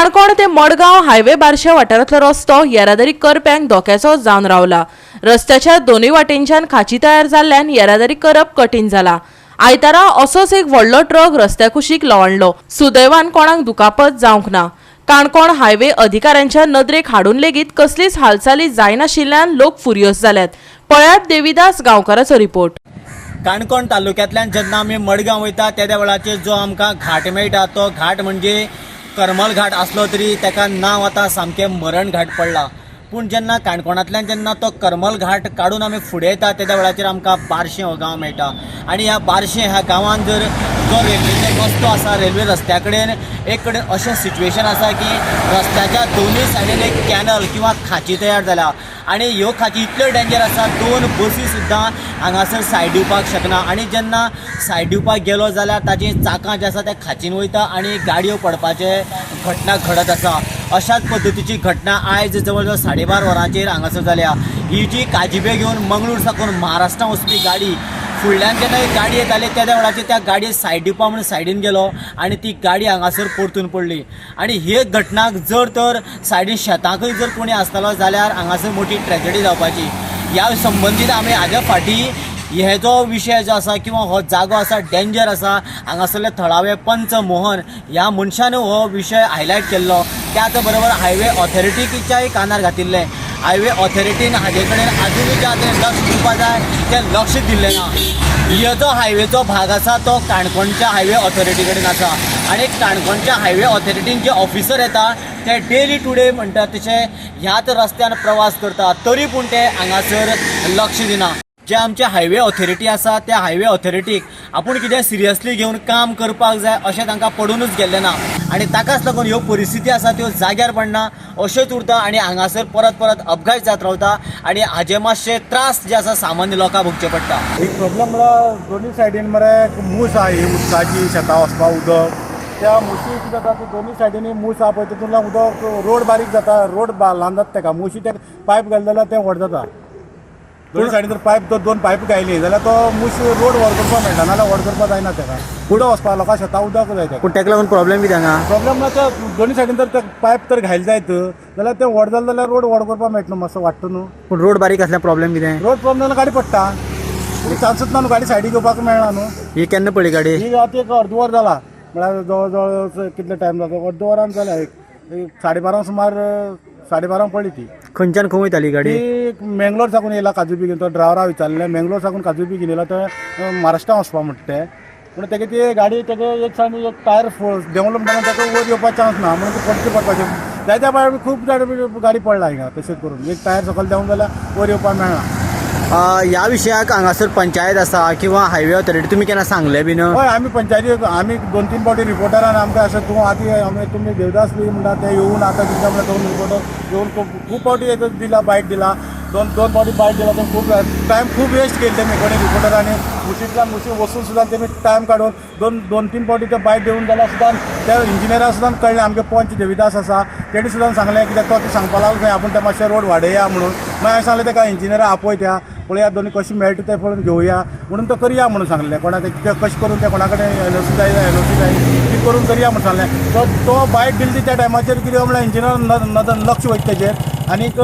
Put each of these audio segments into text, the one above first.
काणकोण ते मडगांव हायवे बार्शे वाठारांतलो रस्तो येरादारी करप्यांक धोक्याचो जावन रावला। रस्त्याच्या दोनूय वाटेनच्यान खाची तयार जाल्ल्यान येरादारी करप कठीण जाला। आयतारा असोच एक व्हडलो ट्रक रस्त्या कुशीक लवंडलो। सुदैवान कोणाक दुखापत जावंक ना। काणकोण हायवे अधिकाऱ्यांच्या नदरेक हाडून लेगीत कसलीच हालचाली जायनाशिल्ल्यान लोक फुरियस जाल्यात। पळयात देविदास गांवकाराचो रिपोर्ट। काणकोण तालुक्यांतल्यान जेन्ना आमी मडगांव वयता त्या वेळाचेर जो आमकां घाट मेळटा तो घाट म्हणजे करमल घाट आसलो तरी ताका नांव आतां सामकें मरण घाट पडला। पूण जेन्ना काणकोणांतल्यान जेन्ना तो करमल घाट काडून आमी फुडें येता त्या वेळाचेर आमकां बार्शें हो गांव मेळटा। आनी ह्या बार्शें ह्या गांवांत जर जो रेल्वेचो रस्तो आसा रेल्वे रस्त्या कडेन एक कडेन अशें सिच्युएशन आसा की रस्त्याच्या दोनूय सायडीन एक कॅनल किंवा खाची तयार जाल्या आनी ह्यो खाची इतल्यो डेंजर आसा दोन बसी सुद्दां हांगासर सायड दिवपाक शकना आनी जेन्ना सायड दिवपाक गेलो जाल्यार ताची चाकां जी आसा त्या खाचीन वयता आनी गाडयो पडपाचे घटना घडत आसा। अशाच पद्दतीची घटना आयज जवळ जवळ 12:30 वरांचेर हांगासर जाल्या। ही जी काजिबे घेवन मंगळूर साकून महाराष्ट्रा वचपी गाडी फुडल्यान जेन्ना एक गाडी येताली त्या वेळाचेर त्या गाडयेक सायड दिवपा म्हणून सायडीन गेलो आनी ती गाडी हांगासर परतून पडली। आनी हे घटनाक जर तर सायडीन शेतांकय जर कोणी आसतालो जाल्यार हांगासर मोठी ट्रॅजेडी जावपाची। ह्या संबंदीत आमी हाज्या फाटीं हे जो विशय जो आसा किंवा हो जागो आसा डेंजर आसा हांगासरले थळावे पंच मोहन ह्या मनशान हो विशय हायलायट केल्लो। त्याच बरोबर हायवे ऑथॉरिटीच्याय कानार घातिल्ले। हायवे ऑथॉरिटीन हाजे कडेन आजुनूय जे आतां लक्ष दिवपा जाय तें लक्ष दिल्लें ना। हो जो हायवेचो भाग आसा तो काणकोणच्या हायवे ऑथॉरिटी कडेन आसा आनी काणकोणच्या हायवे ऑथॉरिटीन जे ऑफिसर येता ते डेली टू डे म्हणटा तशें ह्याच रस्त्यान प्रवास करता तरी पूण ते हांगासर लक्ष दिना। जे आमचे हायवे ऑथॉरिटी आसा त्या हायवे ऑथॉरिटीक आपूण कितें सिरियसली घेवन काम करपाक जाय अशें तांकां पडूनच गेल्लें ना आनी ताकाच लागून ह्यो परिस्थिती आसा त्यो जाग्यार पडना अश्योच उरता आनी हांगासर परत परत अपघात जात रावता आनी हाजे मातशे त्रास जे आसा सामान्य लोकांक भोगचे पडटा। एक प्रॉब्लम म्हळ्यार दोनूय सायडीन मरे मूस आहा ही उदकाची शेतां वचपा उदक त्या मुशी कितें जाता की दोनूय सायडीनी मूस आहा पळय तितूंतल्यान उदक रोड बारीक जाता रोड ल्हान जाता ताका मुशी ते पायप घाले जाल्यार तें व्हड जाता। दोन सायडीन जर पायप दोन पायप घायली जाल्यार तो मूस रोड व्हड करपाक मेळटा नाल्यार व्हड करपाक जायना ताका फुडें वचपाक लोकां शेतां उदक जाय ताका। पूण ताका लागून प्रॉब्लेम कितें हांगा प्रॉब्लेम ना ते दोनूय सायडीन जर ते पायप तर घायले जायत जाल्यार ते व्हड जालें जाल्यार रोड व्हड करपाक मेळटा न्हू मातसो वाडटा न्हू। पूण रोड बारीक आसल्यार प्रॉब्लेम कितें रोड प्रॉब्लेम जाल्यार गाडी पडटा चान्सच ना न्हू गाडी सायडीक घेवपाक मेळना न्हू। ही केन्ना पडली गाडी ही आतां एक अर्द वर जाला म्हळ्यार जवळ जवळ कितले टायम जाता अर्द वरान जाल्या एक 12:30 सुमार 12:30 पडली ती। खंयच्यान खंय वयताली गाडी ती मेंगलोर साकून येयला काजूबी घेवन तो ड्रायव्हरा विचारलें मेंगलोर साकून काजूबी घेवन येयला तो महाराष्ट्रा वचपा म्हणटा ते पूण तेगे ती गाडी तेगे एक सायड एक टायर देंवलो म्हणटा ताका वयर येवपाक चान्स ना म्हणून ती पडची पडपाचें जायत्या भायर खूब गाडी पडला हिंगा तशेंच करून एक टायर सकयल देंवून जाल्यार वयर येवपाक मेळना। ह्या विशयाक हांगासर पंचायत आसा किंवा हायवे ऑथॉरिटी तुमी केन्ना सांगलें बीन हय आमी पंचायती आमी 2-3 फावटी रिपोर्टरान आमकां अशें तूं आदी तुमी देवदास बी म्हणटा ते येवन आतां तुमच्या म्हळ्यार 2 रिपोर्टर येवन खूब फावटी दिला बायट दिला दोन फावटी बायट दिला तें खूब टायम खूब वेस्ट केले तेमी कोणी रिपोर्टरांनी मुशींतल्यान मुशी वचून सुद्दां तेमी टायम काडून 2-3 फावटी ते बायट दिवन जाल्यार सुद्दां त्या इंजिनियराक सुद्दां कळ्ळें आमगे पंच देविदास आसा तेणी सुद्दां सांगलें कित्याक तो सांगपा लागलो खंय आपूण ते मातशें रोड वाडया म्हणून मागीर हांवें सांगलें ताका इंजिनियरा आपयत्या पळया दोनी कशी मेळटा ते पळोवन घेवया म्हणून तो करया म्हणून सांगलें कोणाक कशें करून ते कोणा कडेन एनओसी जाय ती करून करया म्हणून सांगलें तो बायट दिली त्या टायमाचेर कितें म्हळ्यार इंजिनियर लक्ष वयता तेजेर आनीक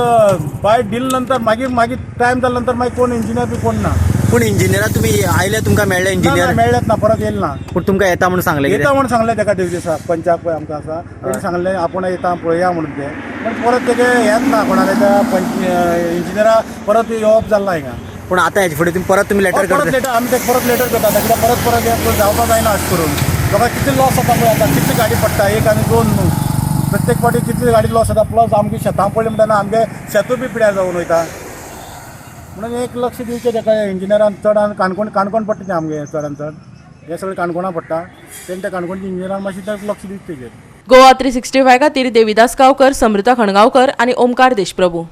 बायट दिले नंतर मागीर टायम जाले नंतर मागीर कोण इंजिनियर बी कोण ना। पूण इंजिनियरा तुमी आयले तुमकां मेळ्ळे इंजिनियर मेळ्ळेच ना परत येयले ना पूण तुमकां येता म्हणून सांगलें येता म्हणून सांगलें ताका दिवसा पंचाक पळय आमकां आसा तेणी सांगलें आपूण येता पळया म्हणून ते पण परत तेगे हेच ना कोणाक त्या इंजिनियरा परत येवप जाल्ला हिंगा। पूण आतां हेजे फुडें तुमी लेटर करता आमी ते परत लेटर करता कित्याक परत हें जावपाक जायना अशें करून लोकांक कितले लॉस जाता पळय आतां कितली गाडी पडटा एक आनी दोन न्हू प्रत्येक फावटी कितली गाडी लॉस जाता प्लस आमगे शेतां पडली म्हणटना आमगे शेतूय बी पिड्यार जावन वयता म्हणून एक लक्ष दिवचें ताका इंजिनियरान चड काणकोण पडटा तें आमगे चडान चड हे सगळें काणकोणा पडटा तेणी त्या काणकोणच्या इंजिनियरान मातशें लक्ष दिवचें तेजेर। गोवा 365 खातीर देविदास गांवकर, समृता खणगांवकर आनी ओमकार देशप्रभू।